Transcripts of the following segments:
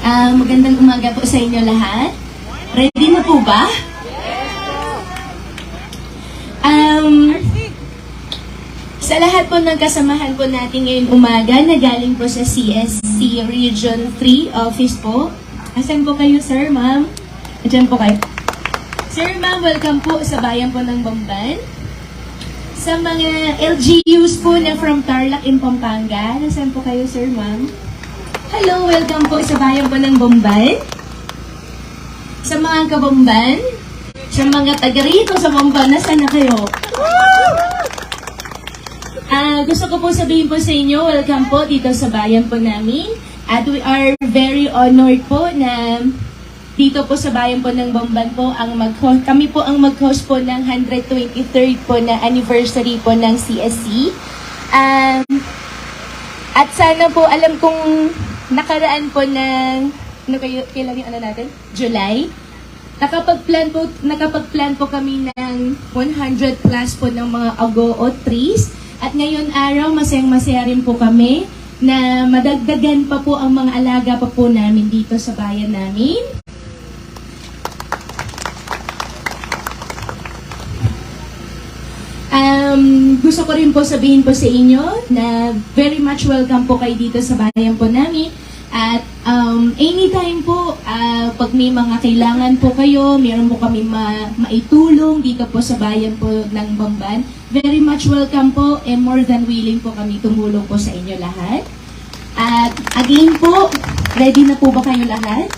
Magandang umaga po sa inyo lahat. Ready na po ba? Sa lahat po ng kasamahan po natin ngayong umaga na galing po sa CSC Region 3 office po. Asan po kayo, sir, ma'am? Diyan po kayo. Sir, ma'am, welcome po sa bayan po ng Bamban. Sa mga LGUs po na from Tarlac in Pampanga, nasan po kayo, sir, ma'am? Hello, welcome po sa bayan po ng Bamban. Sa mga kabamban, sa mga taga rito sa Bamban, nasan na kayo? Gusto ko po sabihin po sa inyo, welcome po dito sa bayan po namin. At we are very honored po na dito po sa bayan po ng Bamban po, kami po ang mag-host po ng 123rd po na anniversary po ng CSC. At sana po, alam kong nakaraan po ng, kailan yung natin? July. Nakapag-plan po kami ng 100 plus po ng mga agoo trees. At ngayon araw, masayang-masaya rin po kami na madagdagan pa po ang mga alaga pa po namin dito sa bayan namin. Gusto ko rin po sabihin po sa inyo na very much welcome po kayo dito sa bayan po namin. At anytime po, pag may mga kailangan po kayo, meron po kami maitulong dito po sa bayan po ng Bamban, very much welcome po and more than willing po kami tumulong po sa inyo lahat. At again po, ready na po ba kayo lahat?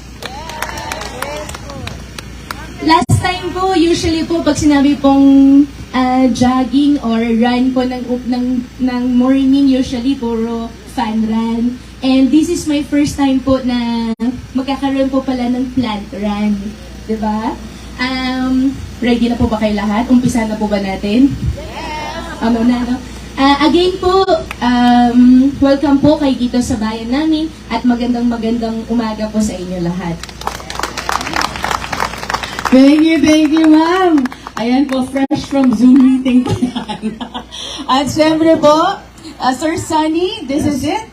Last time po, usually po pag sinabi pong jogging or run po ng morning, usually puro fun run. And this is my first time po na magkakaroon po pala ng plant run. Diba? Ready na po ba kayo lahat? Umpisa na po ba natin? Yes! No? Again po, welcome po kayo dito sa bayan namin at magandang umaga po sa inyo lahat. Thank you, ma'am. Ayan po, fresh from Zoom meeting po yan. At syempre po, Sir Sunny, this is it.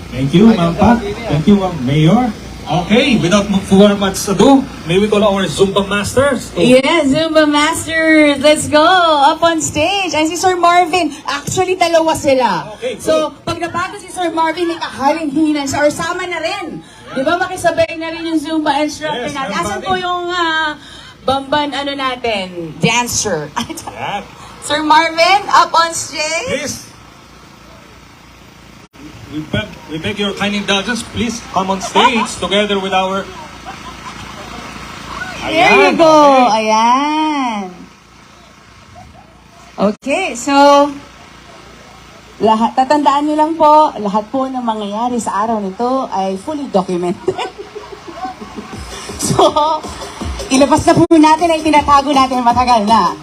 Thank you, Ma'am Pat. Thank you, Ma'am Mayor. Okay, without much ado, may we call our Zumba Masters. Yes, Zumba Masters, let's go! Up on stage. Ay, si Sir Marvin, actually dalawa sila. Okay, so, pag nabago si Sir Marvin, may kahalinhinan siya or sama na rin. Di ba, makisabay na rin yung Zumba instructor Yes, natin. Ma'am Asan Marvin. po yung Bamban, natin, dancer? Yeah. Sir Marvin, up on stage. Please. We beg your kind indulgence. Please come on stage together with our... There you go. Okay. Ayan. Okay, so tatandaan niyo lang po, lahat po ng mangyayari sa araw nito ay fully documented. So, ilabas na po natin ay tinatago natin matagal na.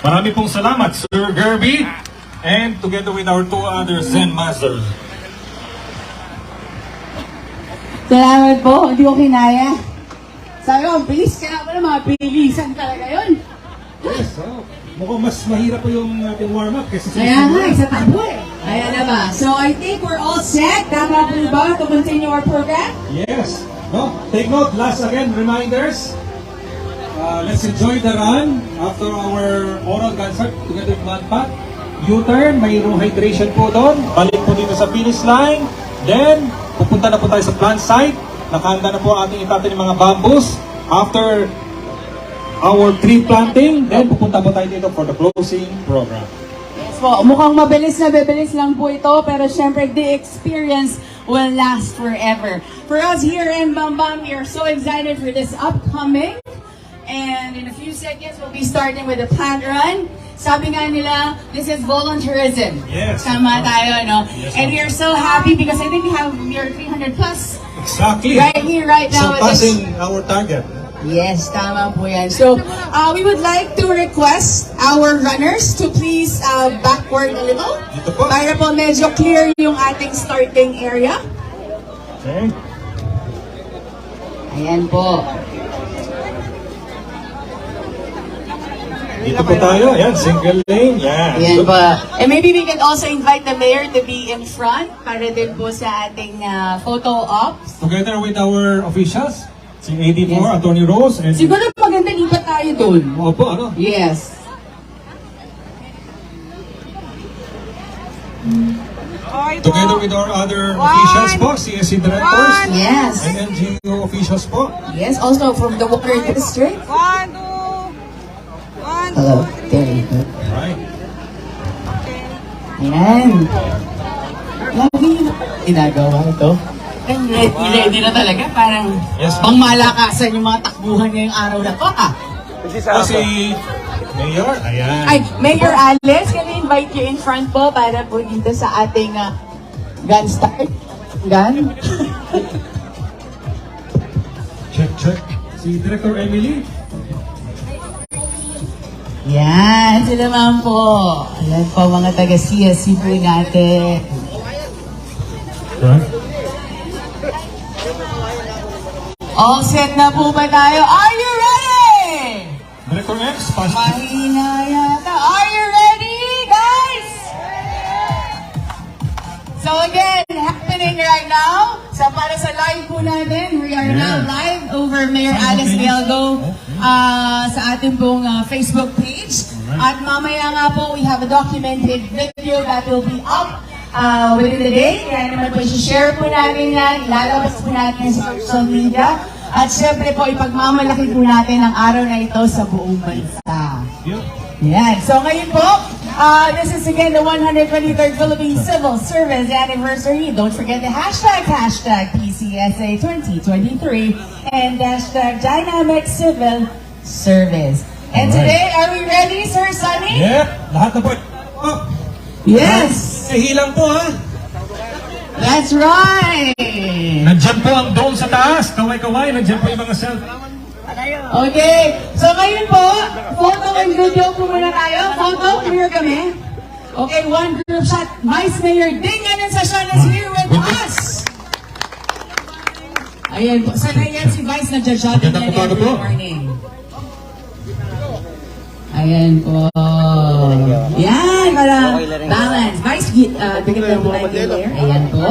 Marami pong salamat, Sir Gerby, and together with our two other Zen Masters. Salamat po, hindi ko kinaya. Sabi ko, bilis kaya pala, mga bilisan talaga yun. Yes, mukhang mas mahirap po yung ating warm-up kaysa sa Kaya nga, sa takbo eh. Ayan na ba? So I think we're all set. Tama po ba to continue our program? Yes. No? Take note, last again, reminders. Let's enjoy the run after our oral concert together with Manpat. U-turn, mayroong hydration po doon. Balik po dito sa finish line. Then, pupunta na po tayo sa plant site. Nakahanda na po ating itatanim ng mga bamboos. After our tree planting, then pupunta po tayo dito for the closing program. Yes po, mukhang mabilis na bibilis lang po ito, pero syempre the experience will last forever. For us here in Bambam, we are so excited for this upcoming. And in a few seconds, we'll be starting with the plant run. Sabi nga nila, this is volunteerism. Yes. Tama tayo, no? Yes, And we are so happy because I think we have near 300 plus Exactly. right here, right now. at this- Surpassing our target. Yes, tama po yan. So, we would like to request our runners to please backward a little. Dito po. Para po medyo clear yung ating starting area. Okay. Ayan po. Dito po tayo. Ayan, single lane. Yan. Ayan po. And maybe we can also invite the mayor to be in front para din po sa ating photo ops. Together with our officials, si AD4, Yes. Attorney Rose, and... Siguro maganda lipat tayo dun. Opo, ano? Yes. Together with our other officials po, CSC directors, Yes. and NGO officials po. Yes, also from the Water District. One, two. One, Hello. two, Very good. Right. Ayan. Lagi yung ginagawa ito. And ready na talaga. Parang Yes. pang malakasan yung mga takbuhan ngayong araw na to. O si Mayor, ayan. Ay, Mayor Alice, can I invite you in front po para po dito sa ating gun start? Gun? Check, check. Si Director Emily. Yan, sila naman po. Ayan po mga taga-CSC po natin. Right. All set na po ba tayo? Are you ready? Director X, pass. Mahina yata. Are you ready, guys? So again, happening right now. So para sa live po natin, we are now live over Mayor Alice Galgo sa ating pong Facebook page. At mamaya nga po, we have a documented video that will be up within the day. Kaya naman po, share po natin yan, ilalabas po natin sa social media. At syempre po, ipagmamalaki po natin ang araw na ito sa buong bansa. Yan. So ngayon po, this is again the 123rd Philippine Civil Service Anniversary. Don't forget the hashtag PCSA 2023 and hashtag Dynamic Civil Service. And today, are we ready, Sir Sunny? Yeah, lahat na po. Oh, Yes! hilang po ha. That's right! Nandyan po ang dome sa taas. Kaway-kaway, nandyan po yung mga cellphone. Okay, so ngayon po, photo and video po muna tayo. Photo, clear kami. Okay, one group shot. Vice Mayor Ding Anansasyon is here with us. Ayan po, sana yan si Vice nagja-shot Magandang yan umaga every po. morning. Ayan po. Yan, para balance. Vice, bigyan mo lang yung Mayor. Ayan po.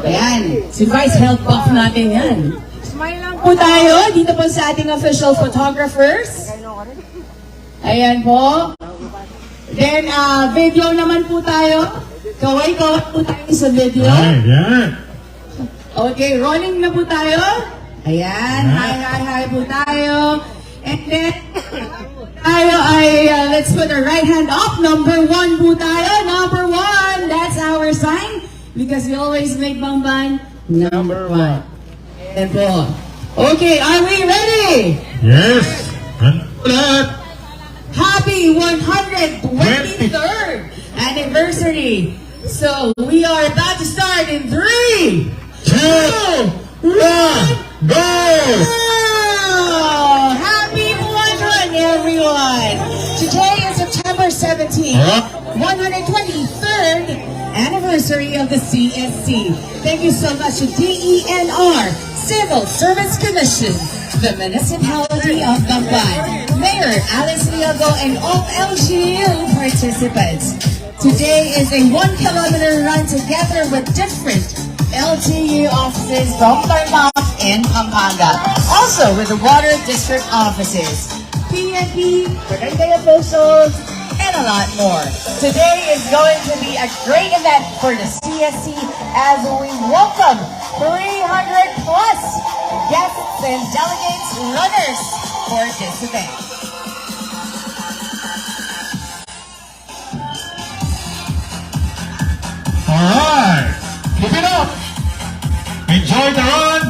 Ayan, si Vice health buff natin yan. Smile lang Po tayo, dito po sa ating official photographers. Ayan po. Then, video naman po tayo. Kaway-kaway po tayo sa video. Yan. Okay, rolling na po tayo. Ayan, hi po tayo. And then, tayo ay, let's put our right hand up. Number 1 po tayo. Number 1, that's our sign. Because we always make Bamban number 1. Ayan po. Okay, are we ready? Yes. Ulit. Happy 123rd anniversary. So, we are about to start in 3, 2, 1, Go! Happy 100, everyone! Today is September 17th, 123rd anniversary of the CSC. Thank you so much to DENR, Civil Service Commission, the Municipality of Bamban, Mayor Alice Liago, and all LGU participants. Today is a 1 kilometer run together with different LGU offices from Tarlac and Pampanga. Also with the Water District offices, PNP, barangay officials, and a lot more. Today is going to be a great event for the CSC as we welcome 300 plus guests and delegates runners for this event. Alright, keep it up. Enjoy the run.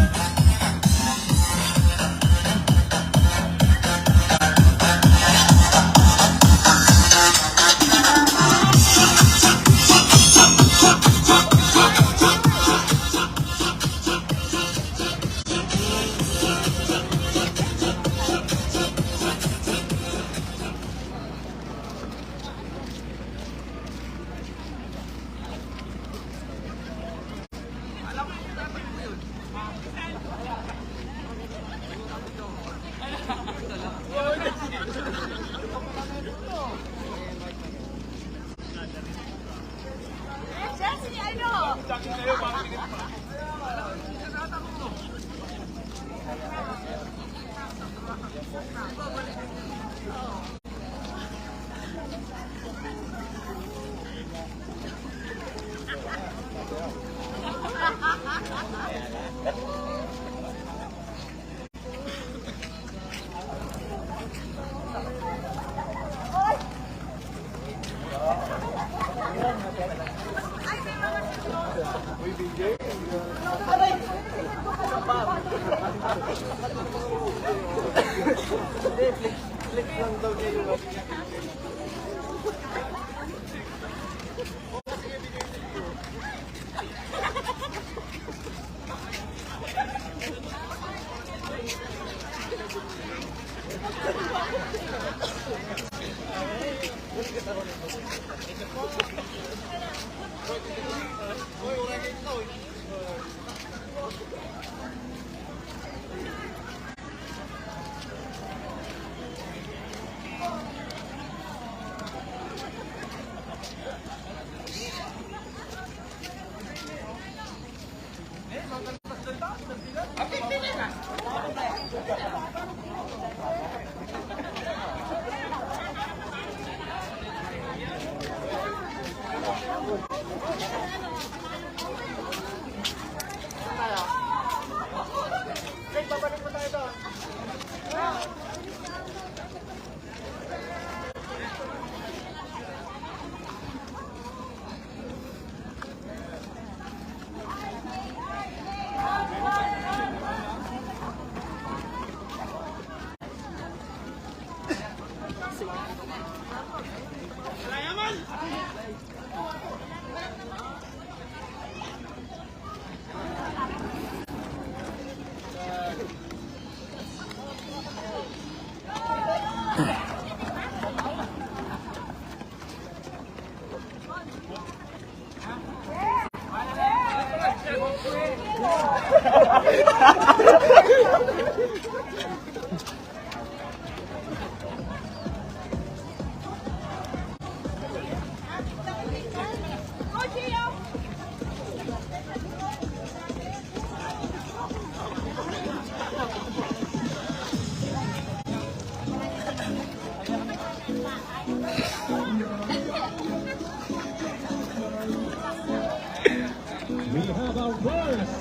We have our first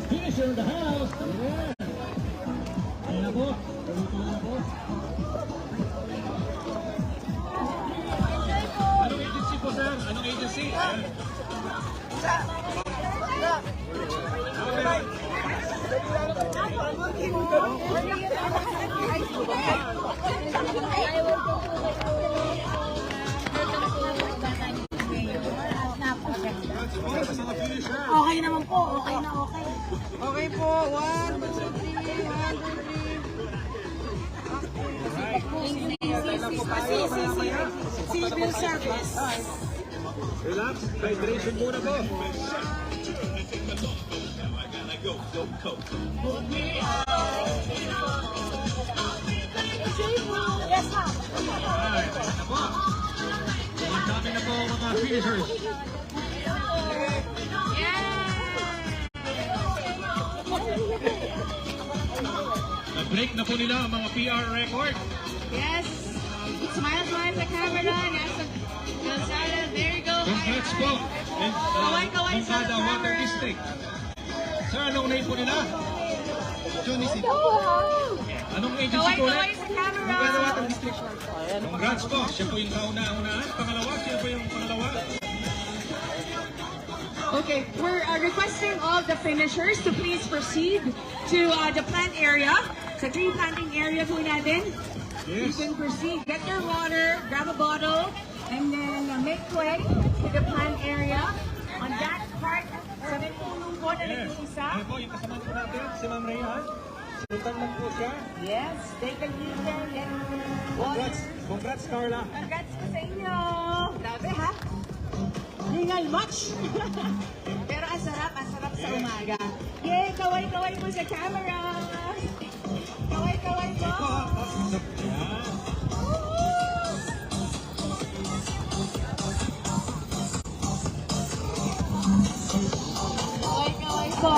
finisher in the house. Yeah. Ayan na po. Tuloy na po. Anong agency po, sir? Anong agency? Okay naman po, okay na okay. Okay po, 1, 2, 3, 1, 2, 3. Civil Service. Relax, hydration muna po. Alright, na po. Ang dami na po mga finishers. Na-break na po nila ang mga PR record. Yes. Smile, smile sa camera. Nasa Calzada. There you go. Congrats po. And Kaway-kaway sa Calzada Water camera. District. Sir, anong name po nila? Anong agency po Kaway-kaway ulit? sa camera. Water District. Congrats po. Siya po yung kauna-unahan. Pangalawa, siya po yung pangalawa. Okay, we're requesting all the finishers to please proceed to the plant area. Sa tree planting area po natin. You Yes. can proceed. Get your water, grab a bottle, and then make way to the plant area. On that part, sa may pulong po na Yes. nag-iisa. Ano po, yung kasama po natin, si Ma'am Rayhan. Sultan lang po siya. Yes, take a lead there and water. Congrats, Carla. Congrats po sa inyo. Grabe ha? Hingal much. Pero ang sarap sa umaga. Yay, kaway-kaway po sa camera. Kaway-kaway po. Kaway-kaway po.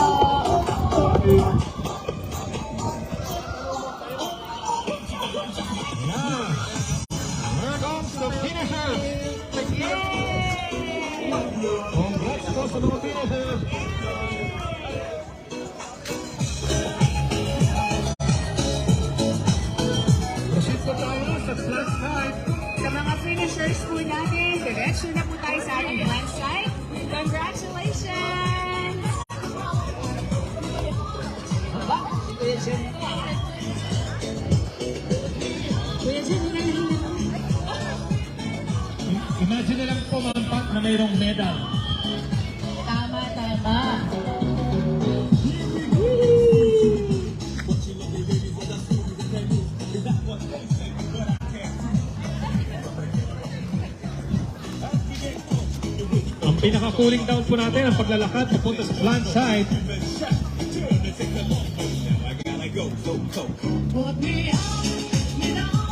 Here comes the finishers. Yay! Congrats po sa mga finishers. Proceed po tayo sa flash side. Sa mga finishers po natin, diretso na po tayo sa ating plant site. Congratulations! Aba, Kuya Jen. Kuya Jen, hinahina mo. Imagine na lang po mga pat na mayroong medal. Tama, tama. Ang pinaka-cooling down po natin ang paglalakad papunta sa plant site.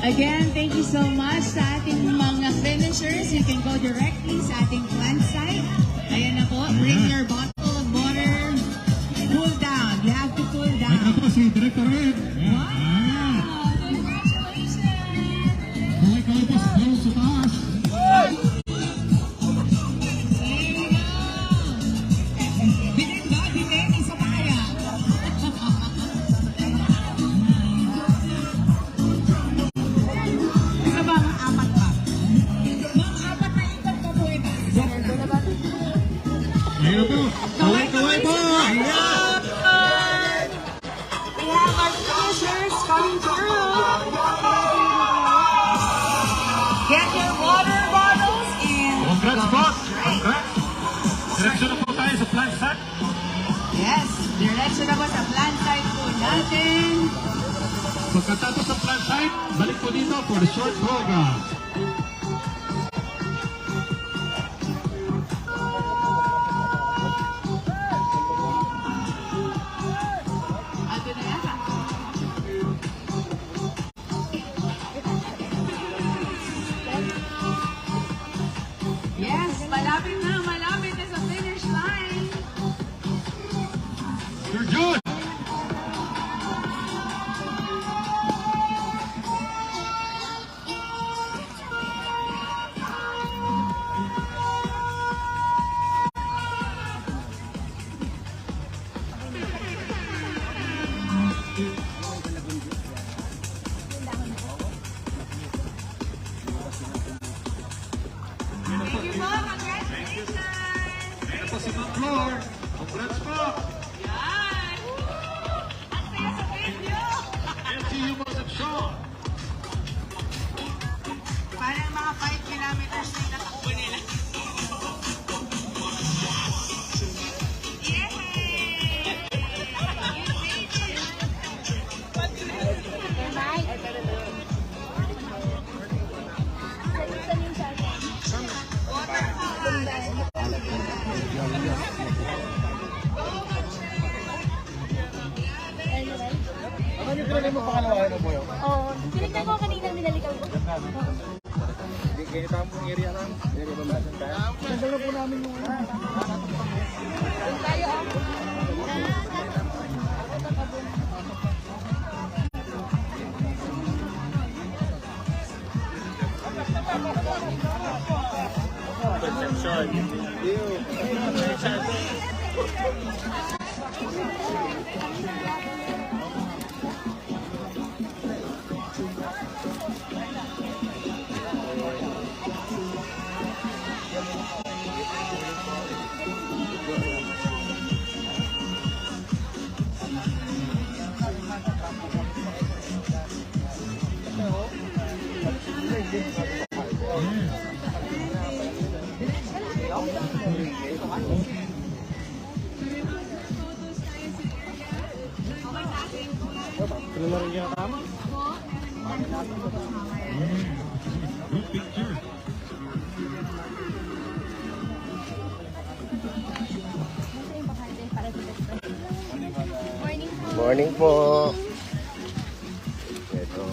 Again, thank you so much sa ating mga finishers. You can go directly sa ating plant site. Ayan na po, bring your bottle of water. Cool down. You have to cool Ito down. po si Director Ed. Wow! Congratulations! Kaway-kaway po doon sa taas. There you go! Binin ba? Binin? Isa pa kaya? Isa ba? Mga apat pa? Mga apat na ikot pa po ito. Ayun po. Kaway-kaway po. Ayan. We have our finishers coming through. Get your water bottles and Congrats po. Congrats. Diretso na po tayo sa plant site. yes, diretso na po sa plant site po natin. Pagkatapos sa plant site, balik po dito for the short program. Ando na yata. Yes, malapit na sa finish line. You're good. Thank you po, congratulations. Ito po si Ma'am Flor. Congrats po. Yan. Ang saya sa video. LGU Music Show. Parang mga 5 kilometers na natakbo nila. Yay! You made it! mo pangalawa na po yun. Oo. Tinignan ko kanina, binalikan ko. Hindi kayo tamang area lang. Hindi ba masan tayo? Nagdala po namin yung Group picture. morning po. Ito.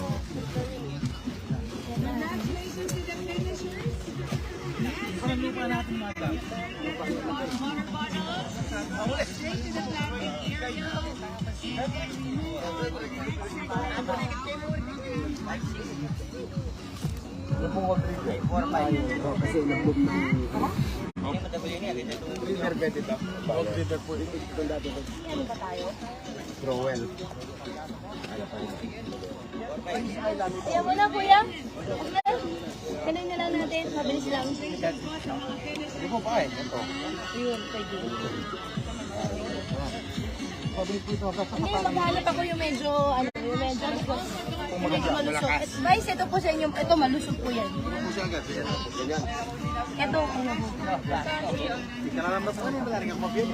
Rowell. Ayan mo na, kuya. Kanin na lang natin. Mabilis lang. Hindi po pa eh. Ito. Yun, pwede. Hindi, maghanap ako yung medyo, yung medyo malusog. Guys, ito po sa inyo, ito malusog po yan. Ganyan. Ito, ano po. Hindi ka na lang ba po ano yung malaring ang mabiyot?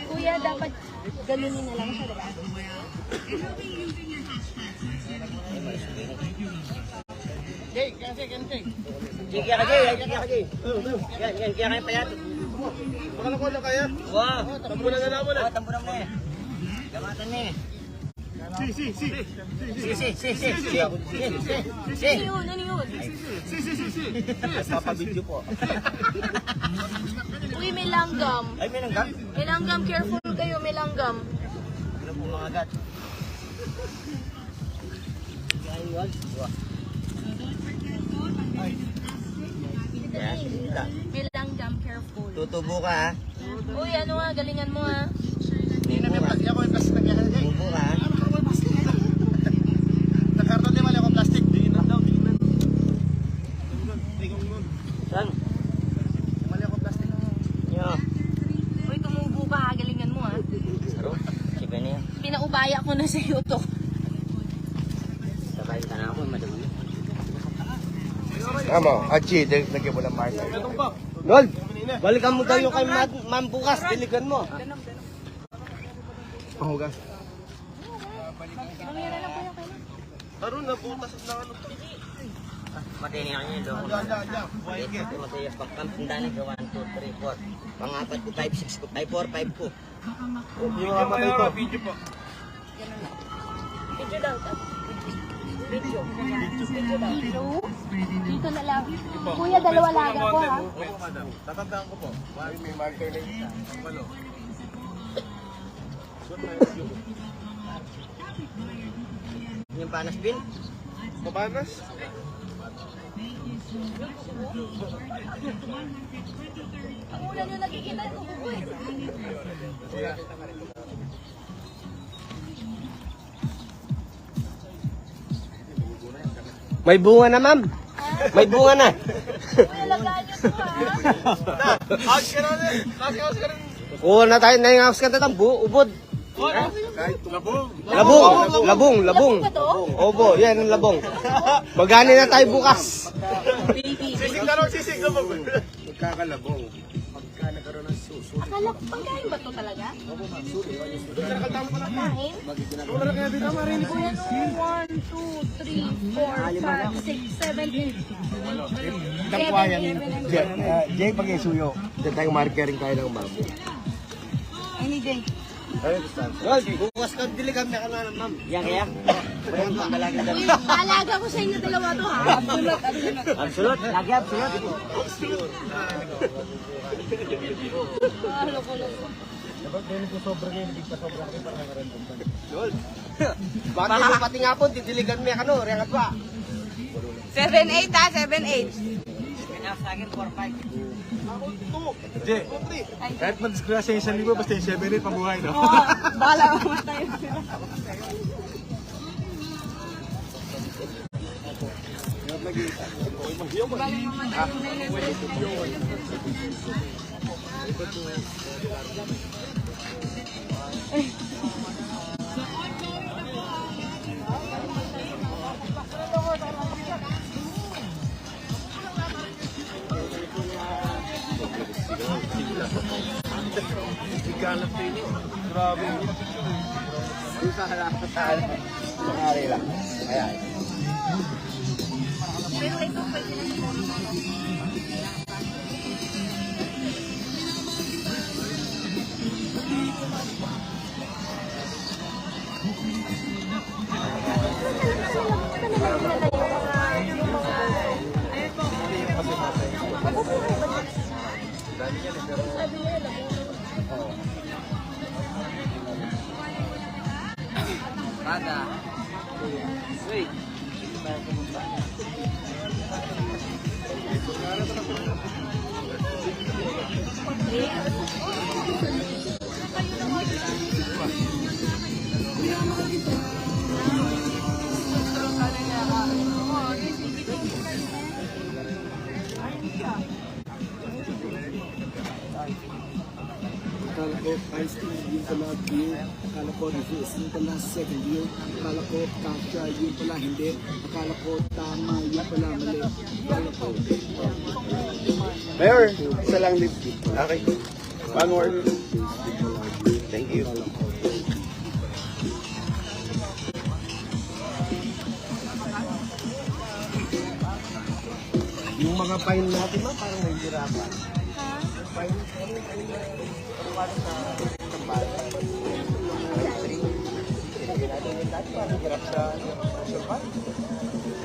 Kuya, dapat ganunin na lang siya, diba? Baka na ko lang kaya? Wow. Tambunan na naman eh. Tambunan mo eh. Gamatan na eh. Ano yun? Ano yun? Papabidyo po. Uy, may langgam. Ay, may nanggang? May langgam. Careful kayo, may langgam. Ano po mga gat? May langgam. Careful. Tutubo ka ha? Uy, ano nga? Galingan mo ha. Hindi na may plastic ako, may plastic na kaya. Tutubo ka ha? Nakarton din mali ako plastic. Diinan daw, diinan. Saan? Mali ako plastic. Yo. Uy, tumubo ka ha. Galingan mo ha. Saro? Siya niya. Pinaubaya ko na sa iyo to. Sabay ka na ako, madami. Tama, Achi, lagyan mo ng marker. Lord, balikan mo daw yung kay ma'am bukas, diligan mo. Panghugas. Mangyara lang po yung kayo. Aron, nabutas na ano. Matini ka niya, Lord. Ito, matiyas pagkamp. Tandaan ka, 1, 2, 3, 4. Pangapat ko, 5, 6 ko, 5, 4, 5 ko. Yung mga matay ko. Video po. Video daw. Video. Video daw. Dito na lang. Kuya, dalawa lang ako ha. Tatandaan ko po. May marker na isa. Palo. Yung panas bin? Papanas? Ang una nyo nakikita ko po eh. May bunga na, ma'am. May bunga na. Kuya, lagaan nyo to ha. House ka na rin. House ka rin. Oo na tayo. Nang-house ka na tayo. Ubod. Labong. Labong ba to? Opo, yan ang labong. Magani na tayo bukas. Baby. Sisig na rin, sisig na ba? Magkakalabong. Pagka nagkaroon ng suso. Akala ko pagkain ba to talaga? Kain? Kuya, no, 1, 2, 3, 4, 5, 6, 7, 8. Dakwayan. Jay, pag isuyo. Diyan tayong markering tayo ng babo. ding. Yol, bukas ka diligan na ka na, ma'am. Yan kaya? Bayan ko, ang galagin dali. Alaga ko sa inyo dalawa to, ha? Absolut, lagi absolut. Yol, baka mo pati nga po, didiligan mo yan, ano, rehat ba? 7-8 ha, 7-8. Pinas sa akin, 4-5. Hindi. Kahit madisgrasya yung 1,000, basta yung 7 pabuhay, no? Bala mamatay sila. Makari lang. Ayan. Bada. Wait. Akala ko ice cream yung pala beer. Akala ko reverse yung pala second year. Akala ko kasha yung pala hindi. Akala ko tama yung pala mali. Akala ko Mayor, isa lang din. Okay. One word. Thank you. Yung mga fine natin ma, parang nahihirapan.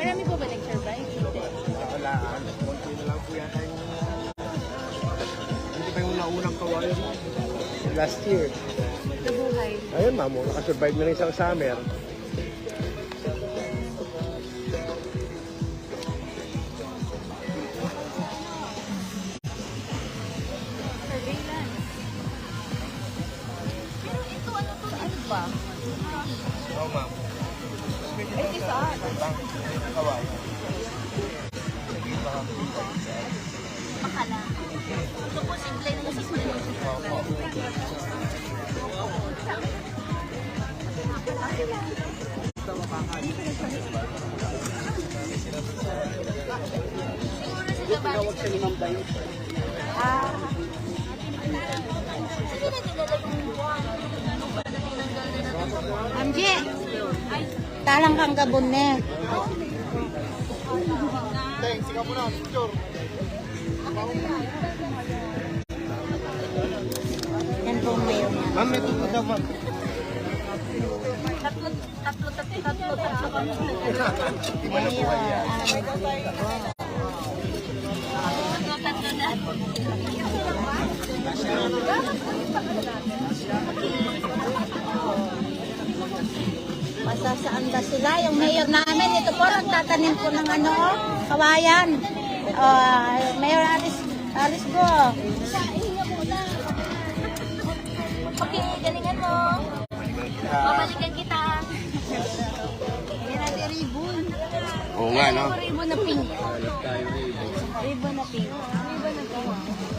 Marami po ba nag-survive? Wala, konti na lang po yata yung... Hindi pa yung naunang kawalan mo. Last year. Nabuhay. Ayun, ma'am, nakasurvive na rin isang summer. Amje, talang kang gabon ne. Yan po mayo niya. Ma'am, may tuto daw, ma'am. Masasaan ba sila? Yung mayor namin, ito po, nagtatanim po ng ano, kawayan. Mayor Alice po. Okay, galingan mo. Babalikan kita. Yan natin ribbon. Oo nga, no? Ribbon na pink. Ribbon na pink. Ribbon na pink.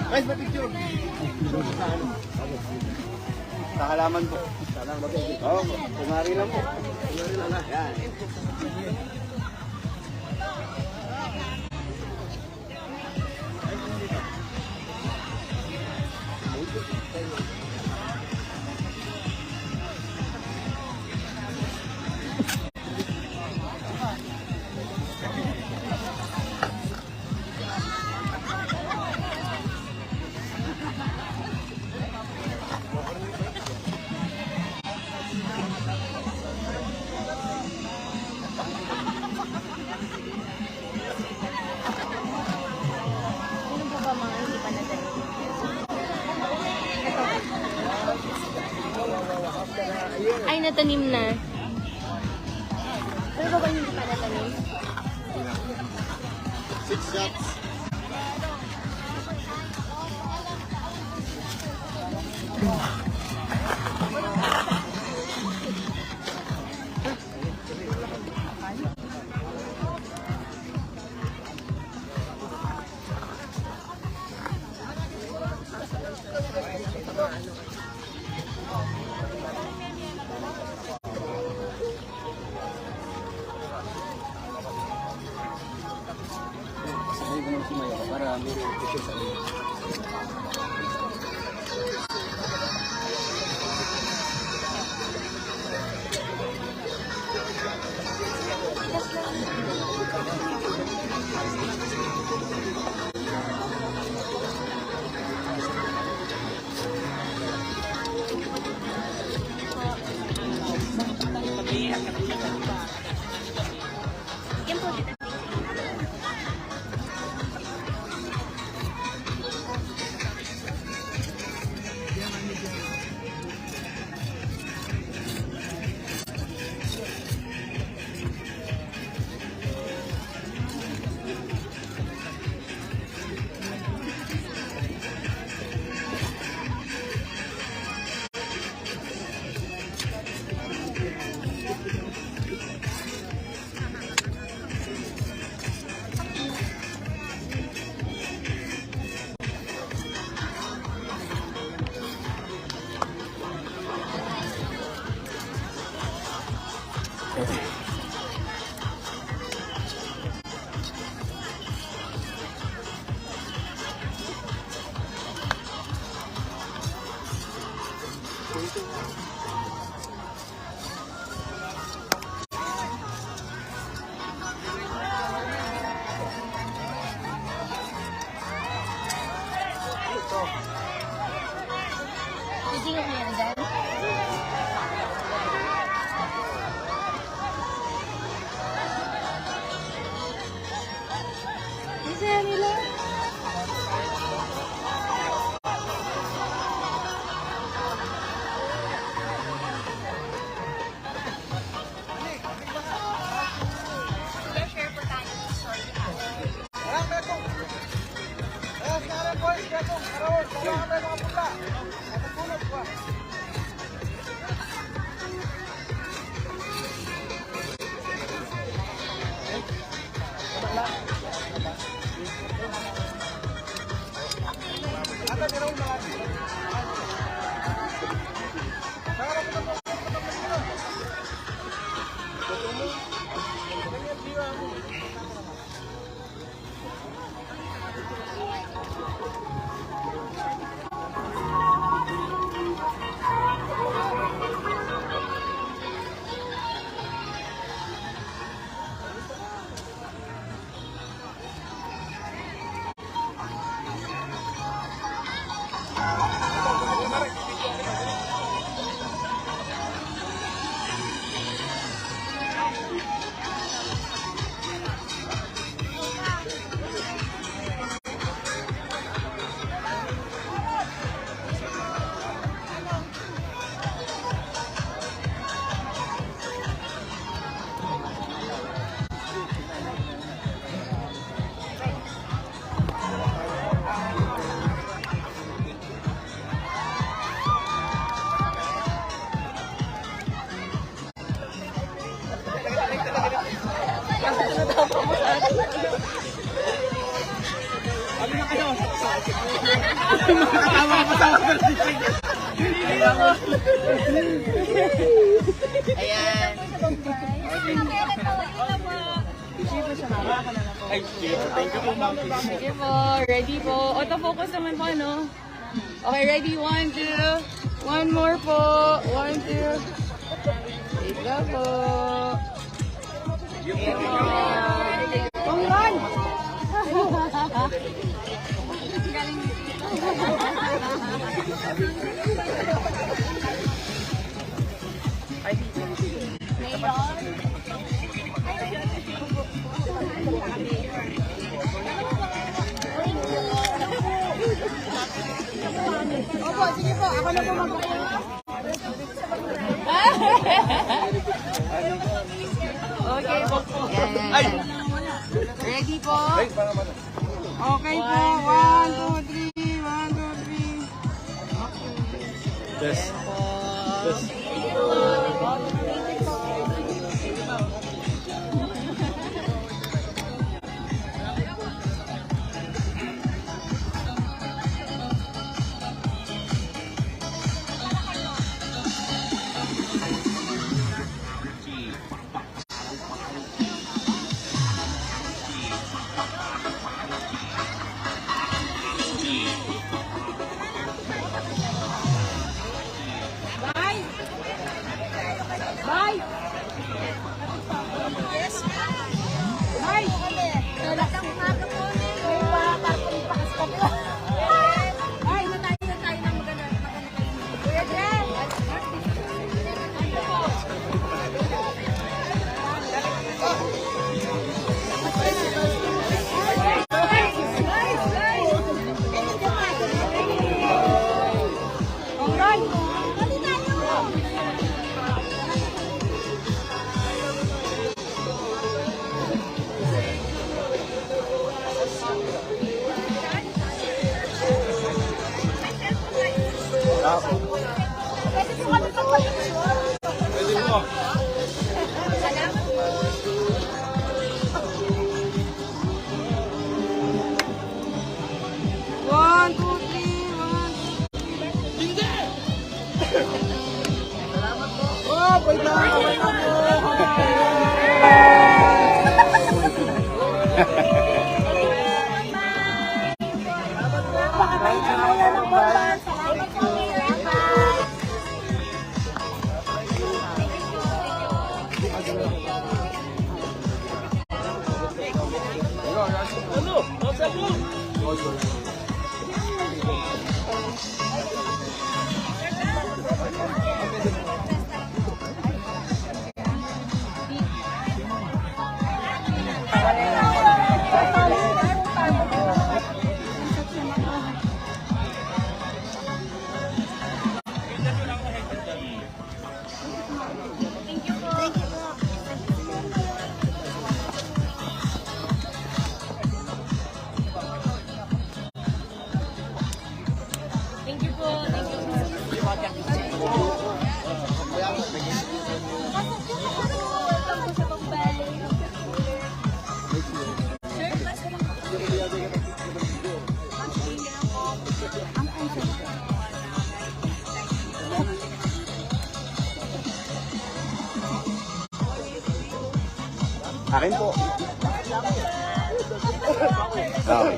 Guys, may picture. Sa halaman po. Oo, kumari lang po. Kumari lang. Yan. natanim na? Pero ba hindi pa natanim? 6 shots. Titingin mo yan dyan? Ang saya nila. Sige po, ready po. Autofocus naman po, ano? Okay, ready? 1, 2. One more po. 1, 2. Ika po. Panglan! Opo, sige po. Ako na po magpapalala. Bless. Bless. Akin po. Okay.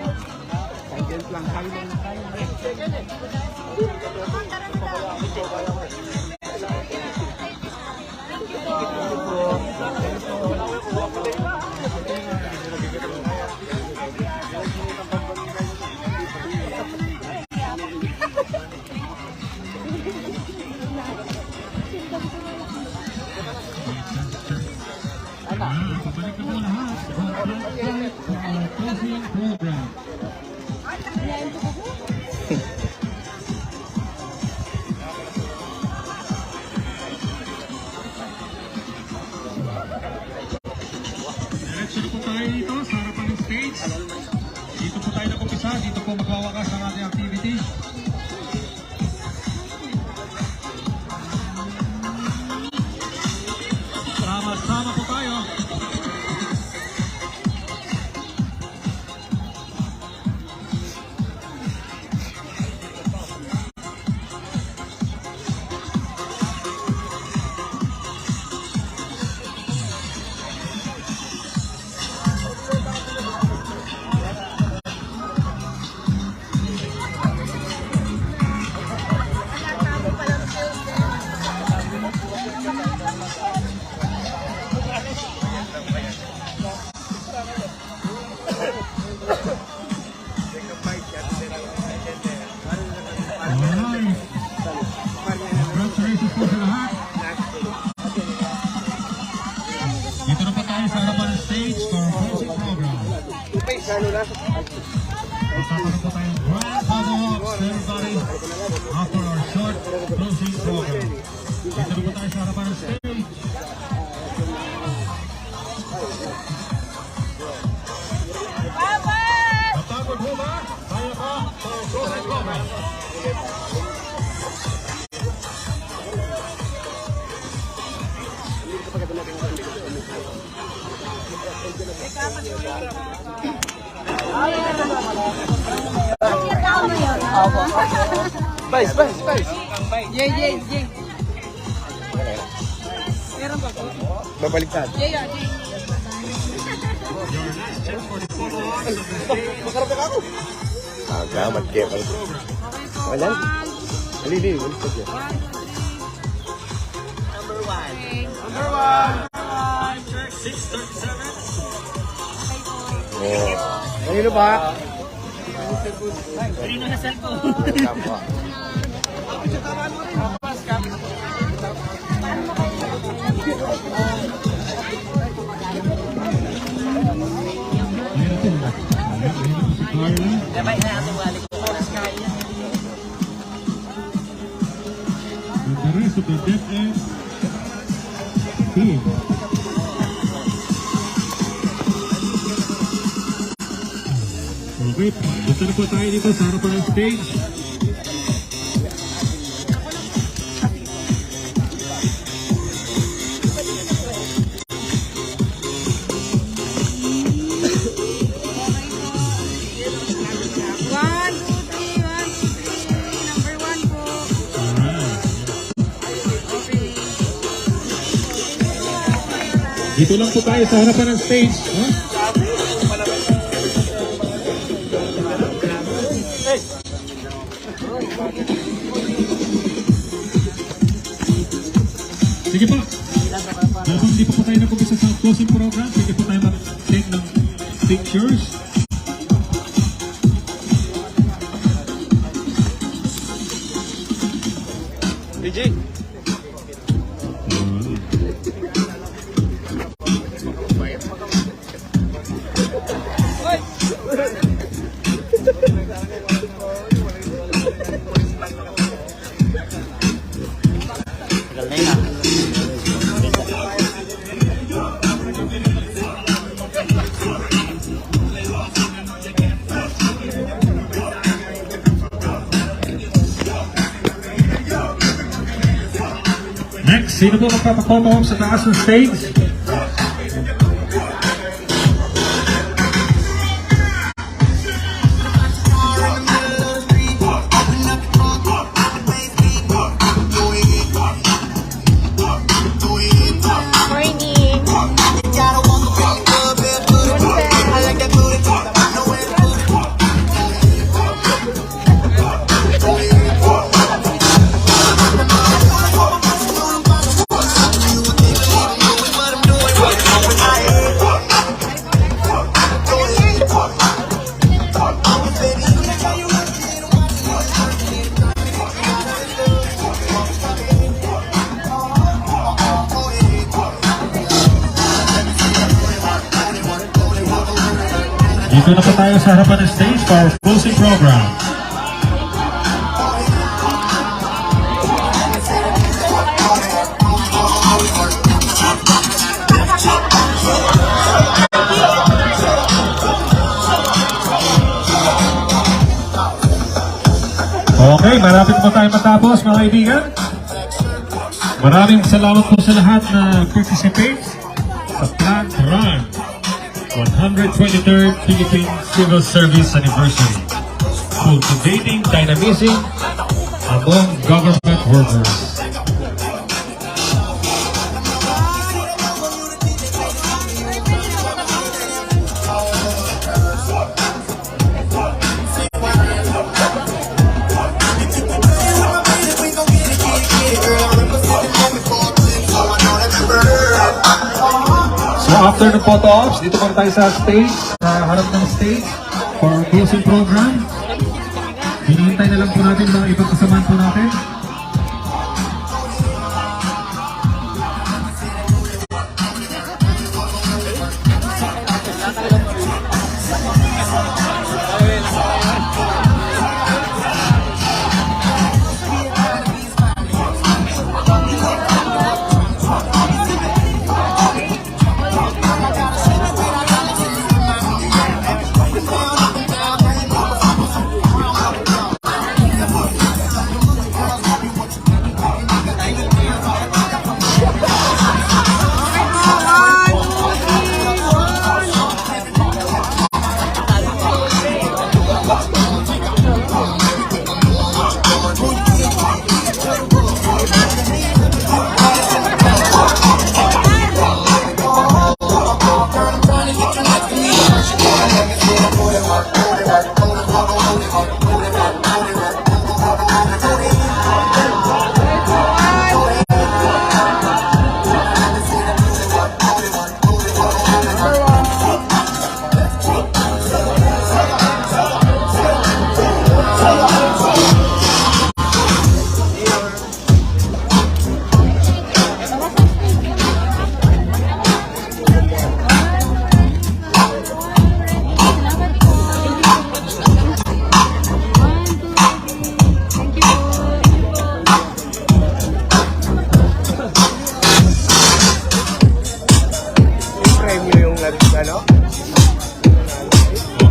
Pabalik na po lahat. Closing program. Diretso na po tayo dito sa harapan ng stage. Dito po tayo nag-umpisa. Dito po magwawakas ang ating activity. Sama-sama po tayo. Congratulations po sa lahat. Dito na po tayo sa harapan ng stage for our closing program. Kasama na po tayo grand follow-ups everybody after our short closing program. Dito na po tayo sa harapan ng stage. Matapos po ba? Kaya pa sa closing program. Spice, spice, spice. Babaliktad. Agak mag-kepal. Wala. Halili, baliktad yan. Kanino ba? Kanino na cellphone? The rest of the dead end team. Okay, basta na po tayo dito sa harapan ng stage. Dito lang po tayo sa harapan ng stage. Huh? Sige po. Habang di pa po tayo nag-umpisa sa closing program, sige po tayo mag-take ng pictures. DJ. Next, sino po magpapakomahom sa taas ng stage? Dito na po tayo sa harapan ng stage for our closing program. Okay, malapit po tayo matapos mga kaibigan. Maraming salamat po sa lahat na participate sa Planned Run 123rd Philippine Civil Service Anniversary, cultivating dynamism among government workers. So after the photo ops, dito pa tayo sa stage, sa harap ng stage for our closing program. Hinihintay na lang po natin mga ibang kasamaan po natin.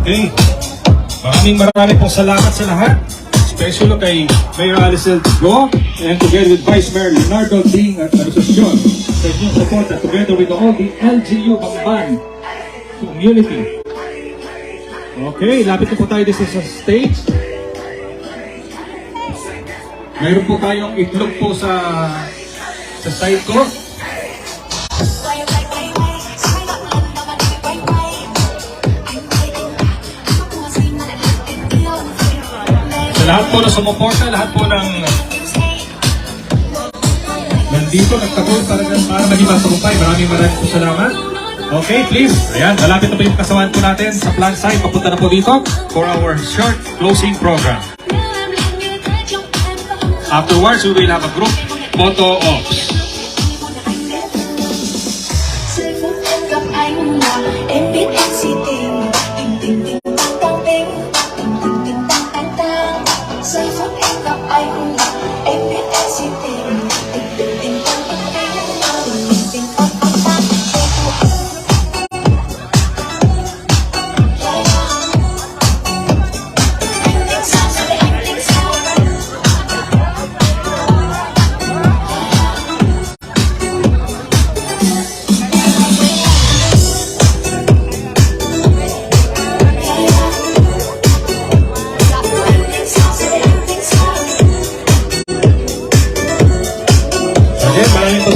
Okay. Maraming pong salamat sa lahat. Special kay Mayor Alice Go and together with Vice Mayor Leonardo Ding at Asociacion sa inyong support at together with all the LGU Bamban community. Okay, lapit na po tayo dito sa stage. Mayroon po tayong itlog po sa side ko. Lahat po na sumuporta, lahat po ng nandito, nagtapos para maging masumpay. Maraming po salamat. Okay, please. Ayan, malapit na po yung kasamaan po natin sa plan side. Papunta na po dito for our short closing program. Afterwards, we will have a group photo ops.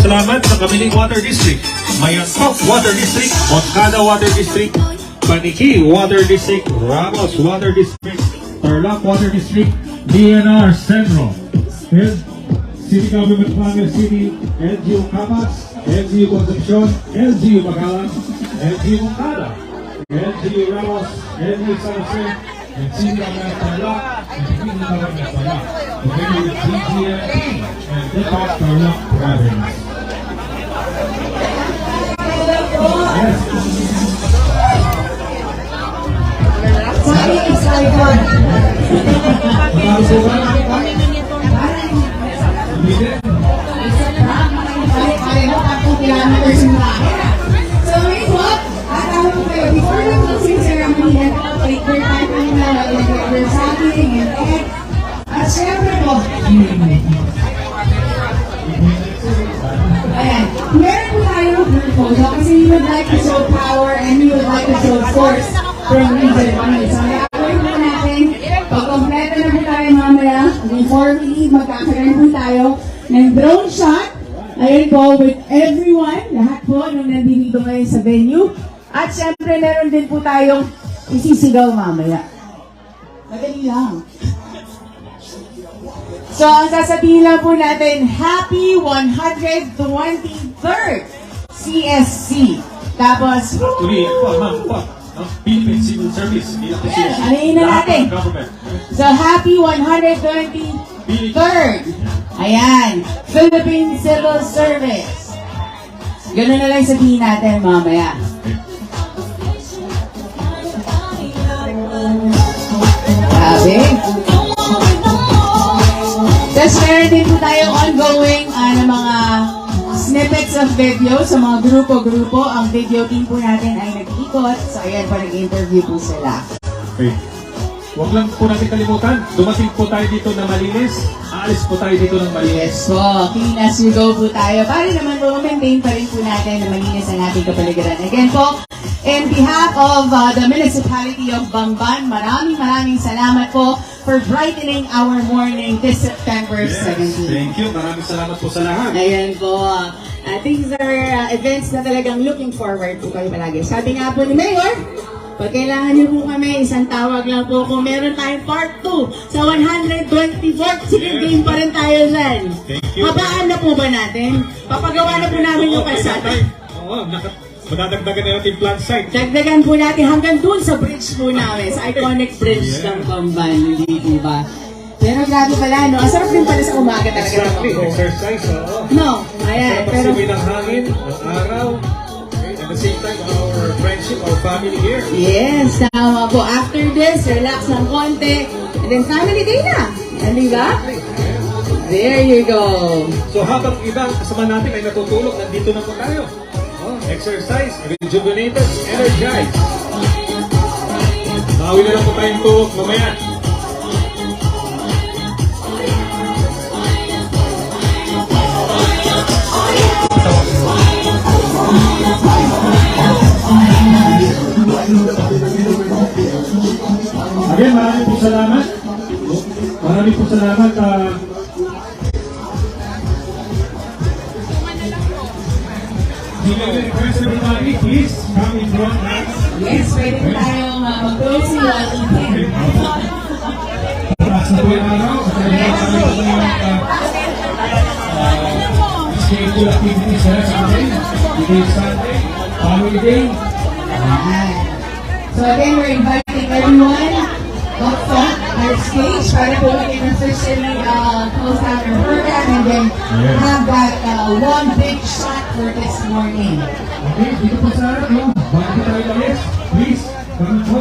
Salamat sa Kamiling Water District, Mayangkok Water District, Moncada Water District, Paniki Water District, Ramos Water District, Tarlac Water District, DNR Central, City Government Planner City, LGU Camas, LGU Concepcion, LGU Bagalan, LGU Moncada, LGU Ramos, LGU San Jose, and City Government Tarlac, and City Government Tarlac, together with CGMP and Depot Tarlac Province. At syempre po, ayan, meron po tayong group photo kasi we would like to show power and we would like to show force from Region 1. So, gagawin po natin, pag-kompleto na po tayo mamaya, before we leave, magkakaroon po tayo ng drone shot. Ayun po, with everyone, lahat po nung nandito ngayon sa venue. At syempre, meron din po tayong isisigaw mamaya. Madali lang. So, ang sasabihin lang po natin, Happy 123rd CSC. Tapos, Actually, ma'am, Philippine Civil Service. alayin na natin. So, Happy 123rd. Ayan, Philippine Civil Service. Ganun na lang sabihin natin mamaya. Grabe. Tapos meron din po tayong ongoing na mga snippets of video sa mga grupo-grupo. Ang video team po natin ay nag-iikot. So ayan po, nag-interview po sila. Okay. Huwag lang po natin kalimutan, dumating po tayo dito na malinis. Aalis po tayo dito ng malinis. Yes po, clean as you go po tayo. Para naman po, maintain pa rin po natin na malinis ang ating kapaligiran. Again po, in behalf of the Municipality of Bamban, maraming salamat po for brightening our morning this September 17. Thank you. Maraming salamat po sa lahat. Ayan po. These are events na talagang looking forward po kayo palagi. Sabi nga po ni Mayor, pag kailangan niyo po kami, isang tawag lang po kung meron tayong part 2 sa 124th. Sige, game pa rin tayo dyan. Thank you. Habaan na po ba natin? Papagawa na po namin yung kalsada. Oo, madadagdagan na natin plant site. Dagdagan po natin hanggang dun sa bridge po namin, sa iconic bridge ng Bamban, hindi po ba? Pero grabe pala, no? Ang sarap din pala sa umaga talaga. Exactly. Naman po. Exercise, oo. No, ayan. Pero Pero, pagsiwi ng hangin, ang araw, okay, at the same time, our friendship, our family here. yes, tama po. After this, relax ng konti. And then family day na. Hindi ba? There you go. So habang ibang kasama natin ay natutulog, nandito na po tayo. Oh, exercise, rejuvenated, energized. Bawi na lang po tayong tuhok mamaya. Again, maraming po salamat. Maraming po salamat. Request everybody, please come in front. Yes, pwede po tayong mag-closing while eating. Taas na po yung araw. Schedule activities na sa atin. Today is Sunday, family day. So again, we're inviting everyone up front, our stage, para po we can officially close out our program and then have that one big shot for this morning. Okay, dito po sa araw, no? Bago tayo lalis, please, come on po.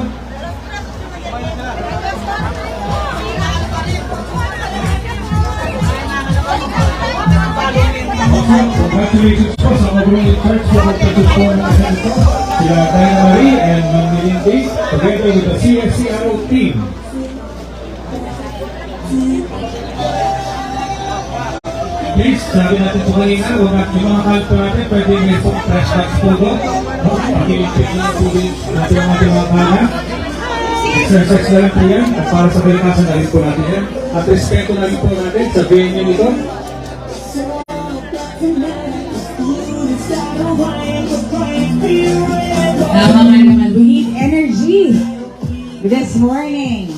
Congratulations po sa overall church for the 24 na ganito. Sila Diana Marie and Ma'am Melindy, together with the CSCRO team. Please, sabi natin po kanina, yung mga kalpo natin, pwede may flashbacks po doon. Pakilipit lang po din natin ang ating mga kala. Exercise na lang po yan, at para sa kalikasan na rin po natin yan. At respeto na rin po natin sa venue nito. Tama nga naman, we need energy this morning.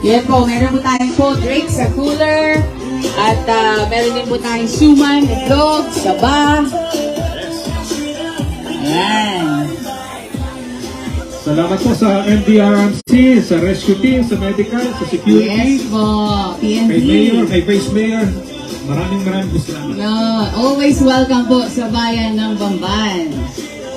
Yan po, meron po tayong cold drink sa cooler. At meron din po tayong suman, itlog, saba. Ayan. Salamat po sa MDRMC, sa rescue team, sa medical, sa security. Yes po, Kay PNP. Mayor, kay Vice Mayor. Maraming po salamat. No, always welcome po sa bayan ng Bamban.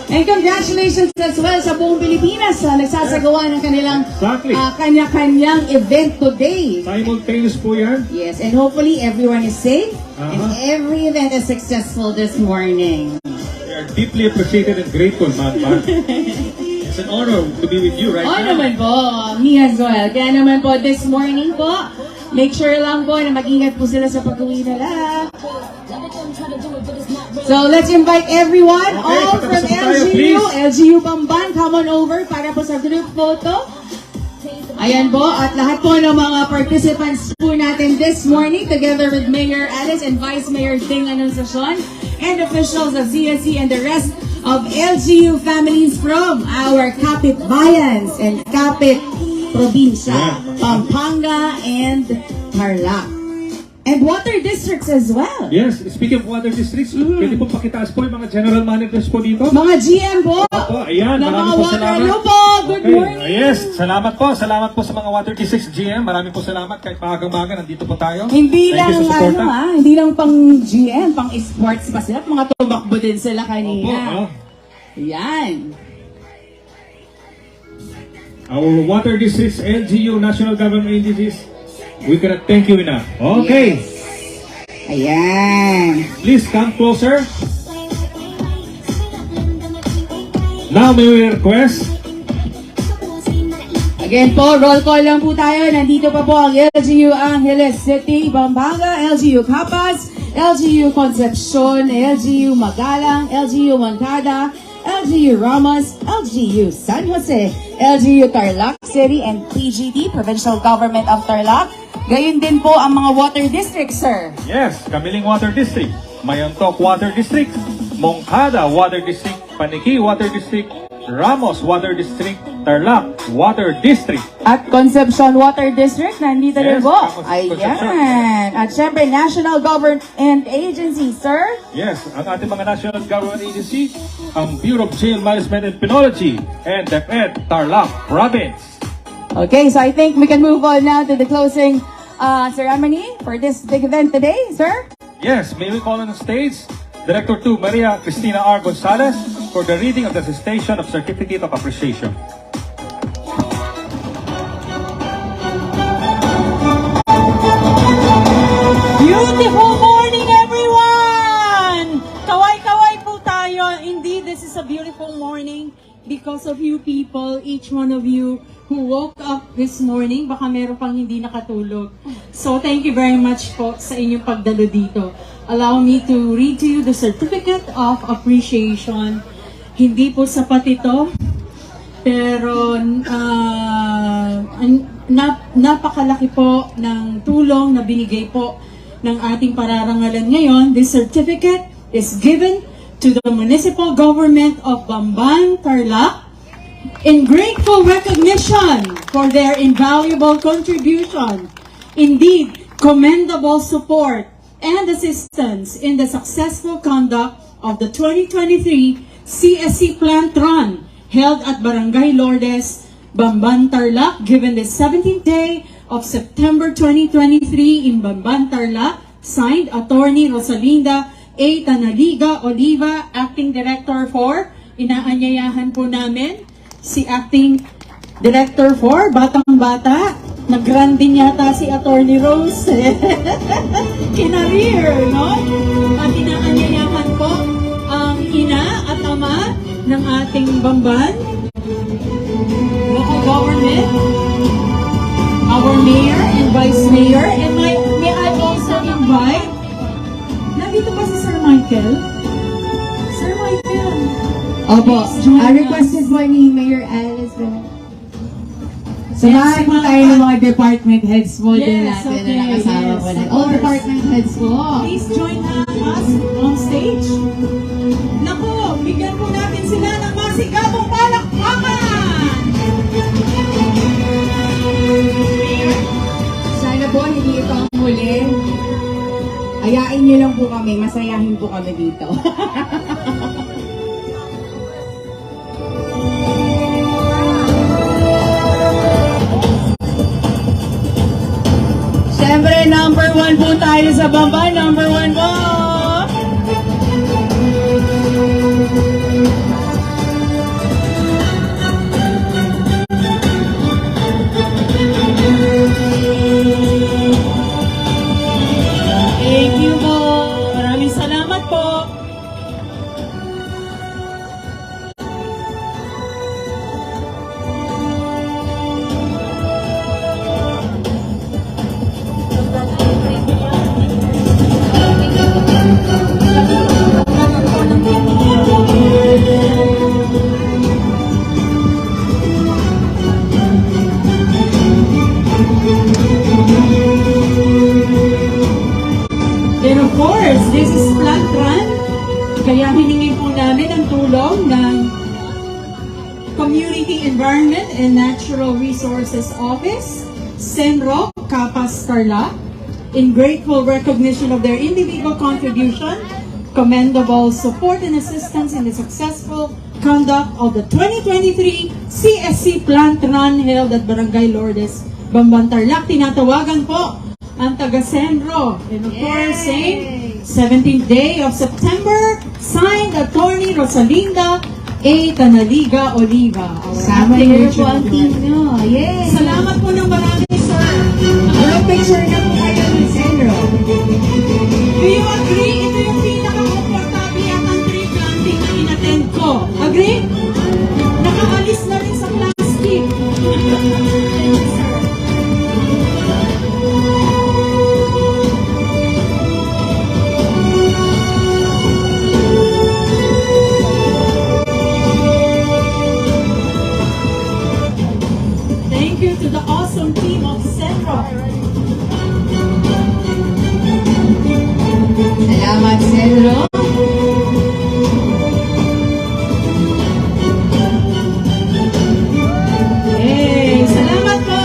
And congratulations as well sa buong Pilipinas sa nagsasagawa ng kanilang Exactly. kanya-kanyang event today. Simultaneous po yan. Yes, and hopefully everyone is safe and Uh-huh. every event is successful this morning. We are deeply appreciated and grateful, Ma'am Pat. It's an honor to be with you right Oo now. naman po, me as well. Kaya naman po this morning po, make sure lang po na mag-ingat po sila sa pag-uwi nila. So let's invite everyone, Okay, all patapos from na tayo, LGU, please. LGU Bamban, come on over para po sa group photo. Ayan po, at lahat po ng mga participants po natin this morning, together with Mayor Alice and Vice Mayor Ding Anunciacion, and officials of CSC and the rest of LGU families from our Kapit Bayans and Kapit Probinsya, Pampanga and Tarlac. And water districts as well. Yes, speaking of water districts, pwede po pakitaas po yung mga general managers po dito. Mga GM po, Opo, ayan, ng mga maraming po water, salamat. hello po, good Okay, morning. Yes, salamat po sa mga water districts GM. Maraming po salamat kahit maagang-maga nandito po tayo. Hindi Thank you lang sa suporta. hindi lang pang GM, pang sports pa sila, mga tumakbo din sila Opo, kanina. Yan. Our water districts, LGU, national government agencies, we cannot thank you enough. Okay, Ayan. please come closer. Now may we request. Again po, roll call lang po tayo. Nandito pa po ang LGU Angeles City, Pampanga, LGU Capas, LGU Concepcion, LGU Magalang, LGU Moncada, LGU Ramos, LGU San Jose, LGU Tarlac City, and PGD, Provincial Government of Tarlac. Gayun din po ang mga water districts, sir. Yes, Kamiling Water District, Mayantok Water District, Moncada Water District, Paniki Water District, Ramos Water District, Tarlac Water District. At Concepcion Water District, nandito Yes, din po. Concepcion. Ayan. At syempre, National Government Agency, sir. Yes, ang ating mga national government agency, ang Bureau of Jail Management and Penology, and DepEd Tarlac Province. Okay, so I think we can move on now to the closing ceremony for this big event today, sir. Yes, may we call on the stage Director 2 Maria Cristina R. Gonzalez for the reading of the attestation of Certificate of Appreciation. Beautiful morning, everyone! Kaway-kaway po tayo. Indeed, this is a beautiful morning because because of you people, each one of you who woke up this morning, baka meron pang hindi nakatulog. So thank you very much po sa inyong pagdalo dito. Allow me to read to you the Certificate of Appreciation. Hindi po sapat ito, pero napakalaki po ng tulong na binigay po ng ating pararangalan ngayon. This certificate is given to the municipal government of Bamban, Tarlac, in grateful recognition for their invaluable contribution, indeed commendable support and assistance in the successful conduct of the 2023 CSC Plant Run held at Barangay Lourdes, Bamban, Tarlac, given the 17th day of September 2023 in Bamban, Tarlac, signed Attorney Rosalinda A. Tanaliga Oliva, Acting Director 4. Inaanyayahan po namin si Acting Director 4, Batang-Bata. Nag-run din yata si Attorney Rose. Kinareer, no? At inaanyayahan po ang ina at ama ng ating Bamban, local government, our mayor and vice mayor, and may I also invite, nandito pa si Sir Michael? Sir Michael. Opo, join us. requested po ni Mayor Alice. Samahan po tayo ng mga department heads po din Yes, natin okay, na nakasama yes, po of natin. All course. department heads po. Please join us on stage. Naku, bigyan po natin sila ng masigabong palakpakan! Sana po hindi ito ang huli. Ayain niyo lang po kami, masayahin po kami dito. Siyempre, number 1 po tayo sa Bamban. Number 1 po! Thank you po. Maraming salamat po. And of course, this is Plant Run. Kaya hiningi po namin ang tulong ng Community Environment and Natural Resources Office, Senro, Capas, Tarlac, in grateful recognition of their individual contribution, commendable support and assistance in the successful conduct of the 2023 CSC Plant Run held at Barangay Lourdes, Bamban, Tarlac. Tinatawagan po ang taga-Senro. And of course, saying 17th day of September, signed Attorney Rosalinda A. Tanaliga Oliva. Sama niyo po ang team nyo. Yes! Salamat po ng marami, sir. Group picture na po kayo ng Senro. Do you agree? Ito yung pinaka-comfortable yatang tree planting na in-attend ko. Agree? Nakaalis na rin sa plastic. Thank you, sir. Thank you to the awesome team of Senro. Salamat, Senro. Hey, salamat po!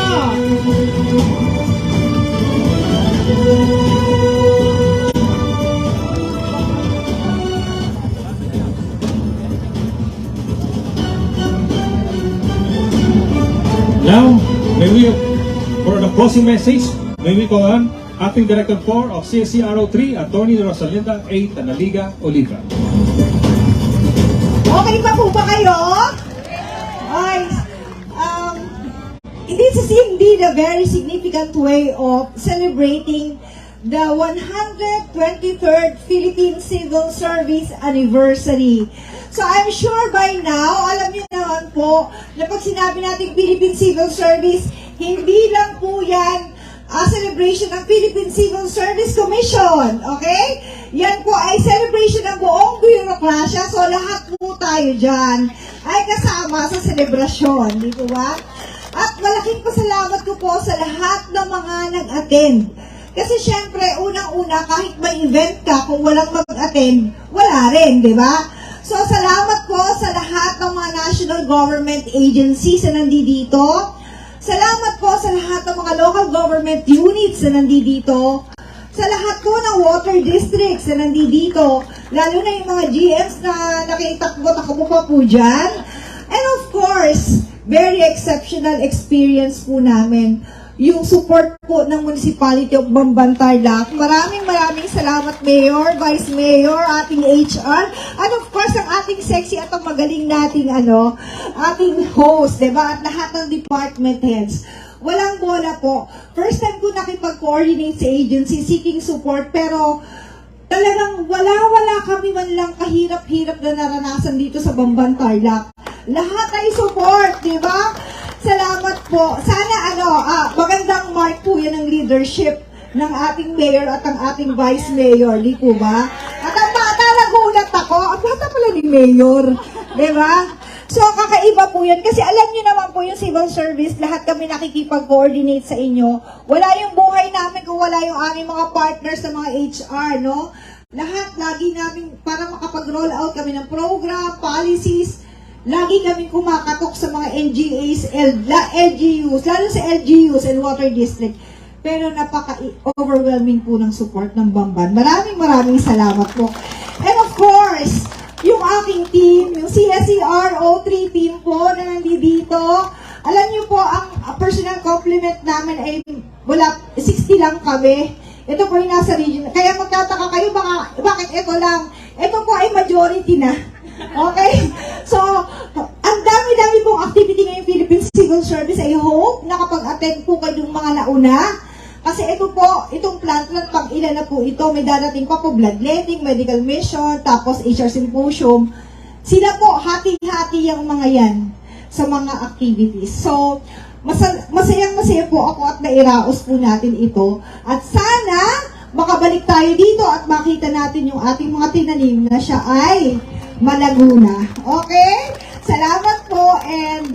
Now, may we, for the closing message, may we call on Acting Director 4 of CSCRO3, Attorney Rosalinda A. Tanaliga Oliva. Okay pa po ba kayo? Ay, this is indeed a very significant way of celebrating the 123rd Philippine Civil Service Anniversary. So I'm sure by now, alam niyo naman po, na pag sinabi natin Philippine Civil Service, hindi lang po yan celebration ng Philippine Civil Service Commission. Okay? Yan po ay celebration ng buong bureaucracia. So lahat po tayo dyan ay kasama sa selebrasyon. Di po ba? At malaking pasalamat ko po sa lahat ng mga nag-attend. Kasi syempre, unang-una, kahit may event ka, kung walang mag-attend, wala rin, di ba? So, salamat po sa lahat ng mga national government agencies na nandito. Salamat po sa lahat ng mga local government units na nandito. Sa lahat po ng water districts na nandito. Lalo na yung mga GMs na nakitakbo-takbo pa po dyan. And of course, very exceptional experience po namin. Yung support po ng Municipality of Bamban Tarlac. Maraming salamat, Mayor, Vice Mayor, ating HR, and of course, ang ating sexy at ang magaling nating ating host, diba? At lahat ng department heads. Walang bola po. First time ko nakipag-coordinate sa agency seeking support, pero talagang wala kami man lang kahirap-hirap na naranasan dito sa Bamban Tarlac. Lahat ay support, diba? Salamat po. Sana magandang mark po yan ng leadership ng ating mayor at ang ating vice mayor, di po ba? At ang bata, nagulat ako, ang bata pala ni mayor, di ba? So, kakaiba po yan. Kasi alam niyo naman po yung civil service, lahat kami nakikipag-coordinate sa inyo. Wala yung buhay namin kung wala yung aming mga partners sa mga HR, no? Lahat, lagi namin, para makapag-roll out kami ng program, policies, lagi kami kumakatok sa mga NGAs, LGUs, lalo sa LGUs and water district. Pero napaka-overwhelming po ng support ng Bamban. Maraming salamat po. And of course, yung aking team, yung CSER O3 team po na nandito, alam niyo po, ang personal compliment namin ay wala, 60 lang kami. Ito po yung nasa region. Kaya magtataka kayo, bakit ito lang? Ito po ay majority na. Okay? So, ang dami-dami pong activity ngayong Philippine Civil Service. I hope nakapag-attend po kayo ng mga nauna. Kasi ito po, itong plant pag ilan na po ito, may darating pa po bloodletting, medical mission, tapos HR symposium. Sila po, hati-hati yung mga yan sa mga activities. So, masayang-masaya po ako at nairaos po natin ito. At sana, makabalik tayo dito at makita natin yung ating mga tinanim na siya ay Malaguna. Okay? Salamat po and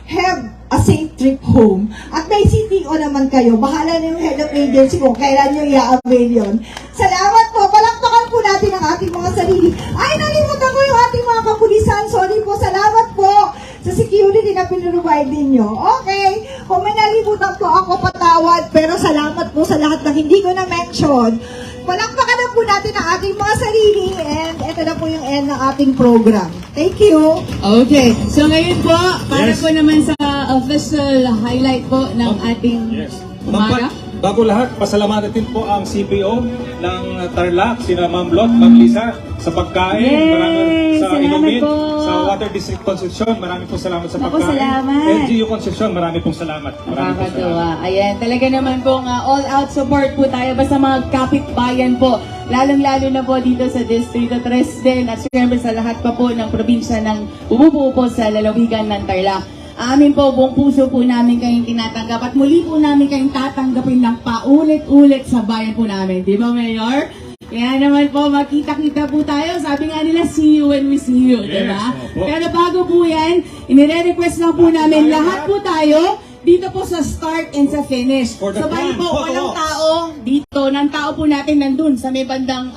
have a safe trip home. At may CTO naman kayo. Bahala na yung head of agency kung kailan nyo i-avail yun. Salamat po. Palakpakan po natin ang ating mga sarili. Ay, nalimutan ko yung ating mga kapulisan. Sorry po. Salamat po sa security na pinrovide ninyo. Okay? Kung may nalimutan po ako, patawad. Pero salamat po sa lahat na hindi ko na-mention. Palakpakan na po natin ang ating mga sarili and ito na po yung end ng ating program. Thank you. Okay. So ngayon po, para po naman sa official highlight po ng ating umaga. Bago lahat, pasalamatan din po ang CPO ng Tarlac, sina Ma'am Lot, Ma'am Lisa, sa pagkain, maraming sa inumin, sa Water District Concession, maraming po salamat sa pagkain. Salamat. LGU Concession, maraming pong salamat. Nakakatuwa. Ayan, talaga naman pong all-out support po tayo basta mga kapitbayan po. Lalong-lalo na po dito sa Distrito 3 din at siyempre sa lahat pa po ng probinsya ng bumubuo po sa lalawigan ng Tarlac. Amin po, buong puso po namin kayong tinatanggap at muli po namin kayong tatanggapin ng paulit-ulit sa bayan po namin. Di ba, Mayor? Kaya naman po, magkita-kita po tayo. Sabi nga nila, see you when we see you. Di ba? Pero bago po yan, inire-request lang po namin lahat po tayo dito po sa start and sa finish. So, bali po, walang tao dito. Nang tao po natin nandun sa may bandang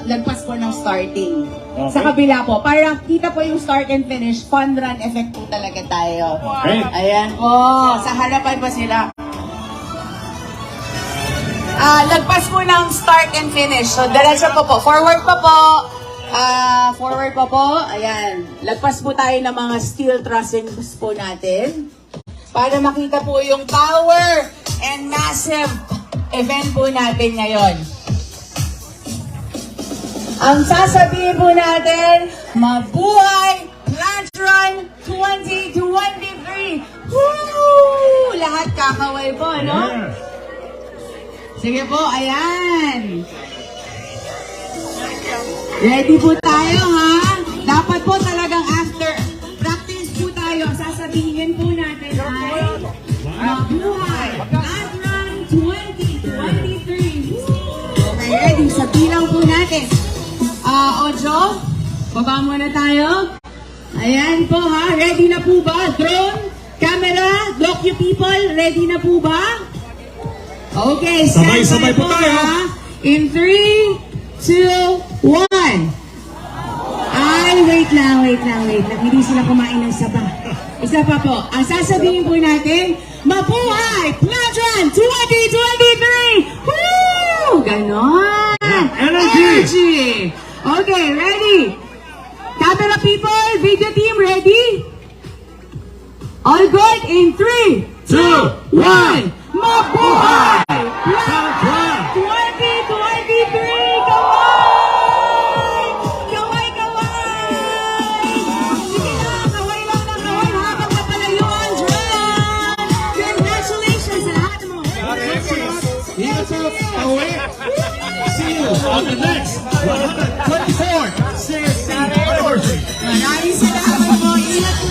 lagpas po ng starting. Okay. Sa kabila po. Para kita po yung start and finish, fun run effect po talaga tayo. Okay. Ayan po. Sa harapan po sila. Lagpas po ng start and finish. So, diretso po. Forward pa po. Forward pa po. Ayan. Lagpas po tayo ng mga steel trussings po natin. Para makita po yung power and massive event po natin ngayon. Ang sasabihin po natin, mabuhay Plant Run 2023! Woo! Lahat kakaway po, no? Sige po, ayan. Ready po tayo. tayo ha. Dapat po talagang after practice po tayo. Sasabihin po natin ay mabuhay. Adran 2023. Okay, ready? Sa bilang po natin. Ojo, baba muna tayo. Ayan po ha. Ready na po ba? Drone, camera, docu people, ready na po ba? Okay, Sabay-sabay po tayo. ha. In 3, 2, 1. Ay, wait lang. Hindi sila kumain ng saba. Isa pa po. Ang sasabihin po natin, mabuhay! Pladran 2023! Woo! Ganon! Energy! Okay, ready? Camera people, video team, ready? All good? In 3, 2, 1. Mabuhay! Pladran 2023! Kaway! Sige na, kaway lang ng kaway habang napalayuan dyan! Congratulations sa lahat mo! See you on the next 124 CSC anniversary. Maraming salamat po. Ingat po